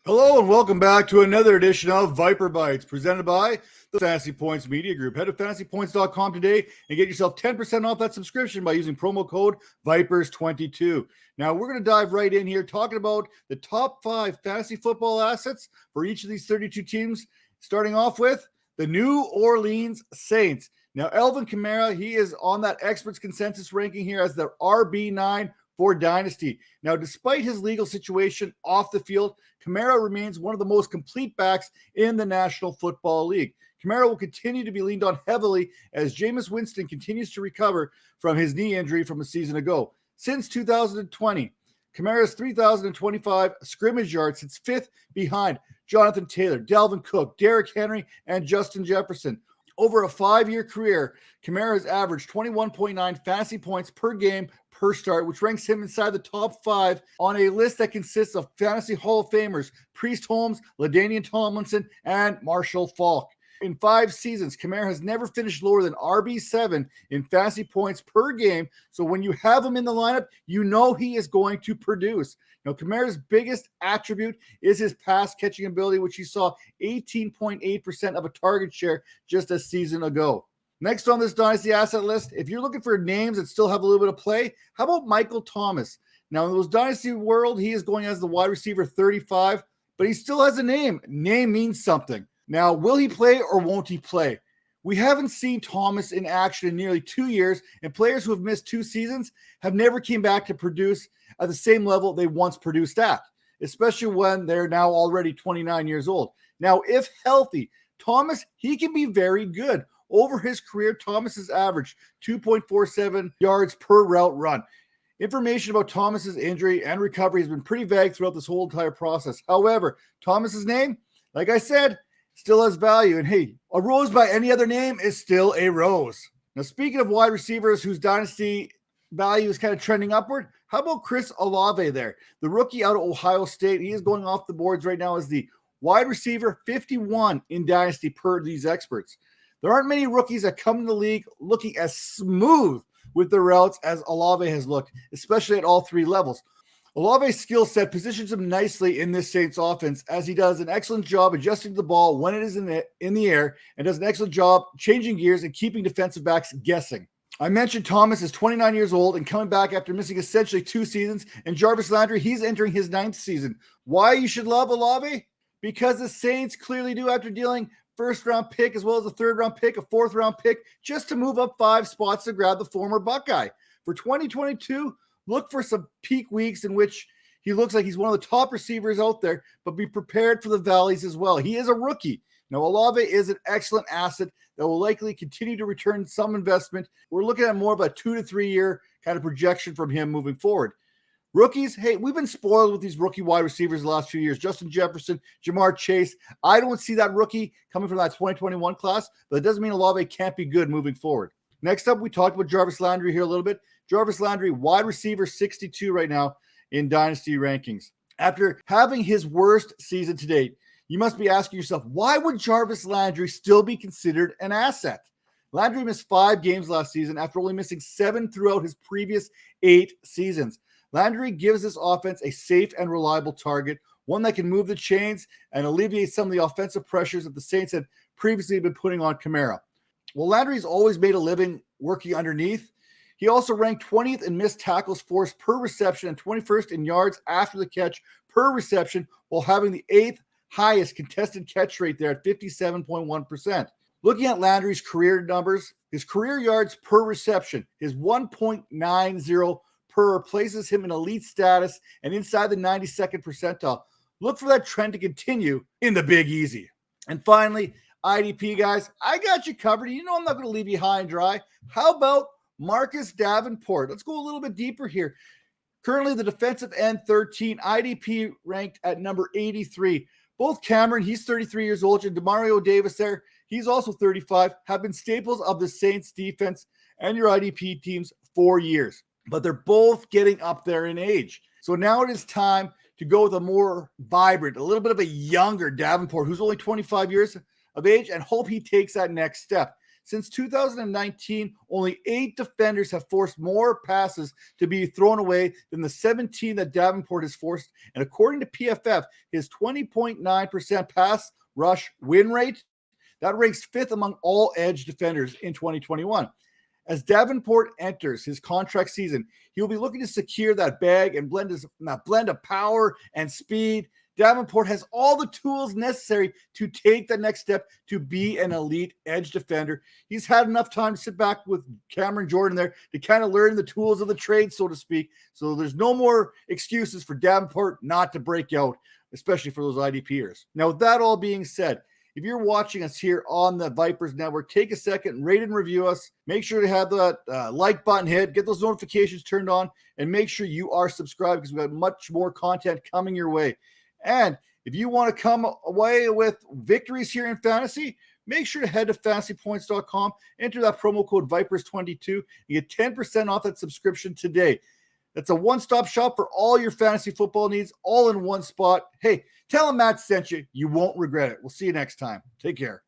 Hello and welcome back to another edition of Viper Bites presented by the Fantasy Points Media Group. Head to fantasypoints.com today and get yourself 10% off that subscription by using promo code VIPERS22. Now we're going to dive right in here talking about the top 5 fantasy football assets for each of these 32 teams, starting off with the New Orleans Saints. Now Alvin Kamara, he is on that experts consensus ranking here as the RB9 for Dynasty. Now, despite his legal situation off the field, Kamara remains one of the most complete backs in the National Football League. Kamara will continue to be leaned on heavily as Jameis Winston continues to recover from his knee injury from a season ago. Since 2020, Kamara's 3,025 scrimmage yards sits 5th behind Jonathan Taylor, Dalvin Cook, Derrick Henry, and Justin Jefferson. Over a 5-year career, Kamara has averaged 21.9 fantasy points per game per start, which ranks him inside the top 5 on a list that consists of fantasy Hall of Famers Priest Holmes, LaDainian Tomlinson, and Marshall Faulk. In 5 seasons, Kamara has never finished lower than RB7 in fantasy points per game. So when you have him in the lineup, you know he is going to produce. Now, Kamara's biggest attribute is his pass catching ability, which he saw 18.8% of a target share just a season ago. Next on this Dynasty asset list, if you're looking for names that still have a little bit of play, how about Michael Thomas? Now, in those Dynasty world, he is going as the wide receiver 35, but he still has a name. Name means something. Now, will he play or won't he play? We haven't seen Thomas in action in nearly 2 years, and players who have missed 2 seasons have never came back to produce at the same level they once produced at, especially when they're now already 29 years old. Now, if healthy, Thomas, he can be very good. Over his career, Thomas has averaged 2.47 yards per route run. Information about Thomas's injury and recovery has been pretty vague throughout this whole entire process. However, Thomas's name, like I said, still has value. And hey, a rose by any other name is still a rose. Now, speaking of wide receivers whose dynasty value is kind of trending upward, how about Chris Olave there? The rookie out of Ohio State. He is going off the boards right now as the wide receiver 51 in dynasty per these experts. There aren't many rookies that come in the league looking as smooth with their routes as Olave has looked, especially at all 3 levels. Olave's skill set positions him nicely in this Saints offense as he does an excellent job adjusting the ball when it is in the air and does an excellent job changing gears and keeping defensive backs guessing. I mentioned Thomas is 29 years old and coming back after missing essentially 2 seasons, and Jarvis Landry, he's entering his 9th season. Why you should love Olave? Because the Saints clearly do, after dealing first-round pick as well as a third-round pick, a fourth-round pick, just to move up 5 spots to grab the former Buckeye. For 2022, look for some peak weeks in which he looks like he's one of the top receivers out there, but be prepared for the valleys as well. He is a rookie. Now, Olave is an excellent asset that will likely continue to return some investment. We're looking at more of a 2 to 3 year kind of projection from him moving forward. Rookies, hey, we've been spoiled with these rookie wide receivers the last few years. Justin Jefferson, Jamar Chase. I don't see that rookie coming from that 2021 class, but it doesn't mean Olave can't be good moving forward. Next up, we talked about Jarvis Landry here a little bit. Jarvis Landry, wide receiver 62 right now in Dynasty rankings. After having his worst season to date, you must be asking yourself, why would Jarvis Landry still be considered an asset? Landry missed 5 games last season after only missing 7 throughout his previous 8 seasons. Landry gives this offense a safe and reliable target, one that can move the chains and alleviate some of the offensive pressures that the Saints had previously been putting on Kamara. Well, Landry's always made a living working underneath. He also ranked 20th in missed tackles forced per reception and 21st in yards after the catch per reception, while having the 8th highest contested catch rate there at 57.1%. Looking at Landry's career numbers, his career yards per reception, his 1.90 per places him in elite status and inside the 92nd percentile. Look for that trend to continue in the Big Easy. And finally, IDP guys, I got you covered. You know I'm not going to leave you high and dry. How about Marcus Davenport? Let's go a little bit deeper here. Currently the defensive end 13, IDP ranked at number 83. Both Cameron, he's 33 years old, and Demario Davis there, he's also 35, have been staples of the Saints defense and your IDP teams for years. But they're both getting up there in age. So now it is time to go with a more vibrant, a little bit of a younger Davenport, who's only 25 years of age, and hope he takes that next step. Since 2019, only 8 defenders have forced more passes to be thrown away than the 17 that Davenport has forced. And according to PFF, his 20.9% pass rush win rate, that ranks 5th among all edge defenders in 2021. As Davenport enters his contract season, he'll be looking to secure that bag and blend of power and speed. Davenport has all the tools necessary to take the next step to be an elite edge defender. He's had enough time to sit back with Cameron Jordan there to kind of learn the tools of the trade, so to speak. So there's no more excuses for Davenport not to break out, especially for those IDPers. Now, with that all being said, if you're watching us here on the Vipers Network, take a second, rate and review us. Make sure to have that like button hit, get those notifications turned on, and make sure you are subscribed because we've got much more content coming your way. And if you want to come away with victories here in fantasy, make sure to head to fantasypoints.com, enter that promo code Vipers22, and get 10% off that subscription today. That's a one-stop shop for all your fantasy football needs, all in one spot. Hey, tell them Matt sent you. You won't regret it. We'll see you next time. Take care.